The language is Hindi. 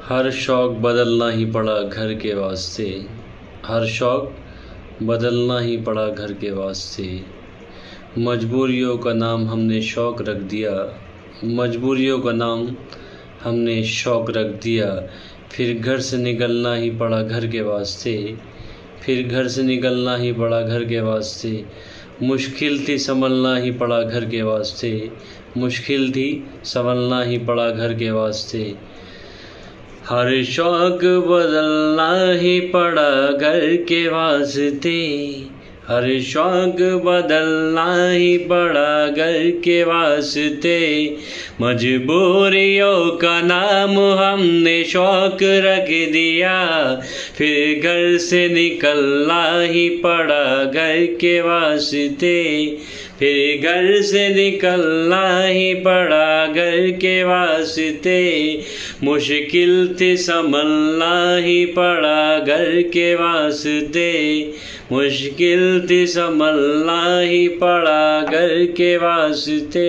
हर शौक़ बदलना ही पड़ा घर के वास्ते। हर शौक़ बदलना ही पड़ा घर के वास्ते। मजबूरियों का नाम हमने शौक़ रख दिया। मजबूरियों का नाम हमने शौक़ रख दिया। फिर घर से निकलना ही पड़ा घर के वास्ते। फिर घर से निकलना ही पड़ा घर के वास्ते। मुश्किल थी संभलना ही पड़ा घर के वास्ते। मुश्किल थी संभलना ही पड़ा घर के वास्ते। हर शौक़ बदलना ही पड़ा घर के वास्ते। हर शौक़ बदलना ही पड़ा घर के वास्ते। मजबूरियों का नाम हमने शौक़ रख दिया। फिर घर से निकलना ही पड़ा घर के वास्ते। फिर घर से निकलना ही पड़ा घर के वास्ते। मुश्किल थी संभलना ही पड़ा घर के वास्ते। मुश्किल थी संभलना ही पड़ा घर के वास्ते।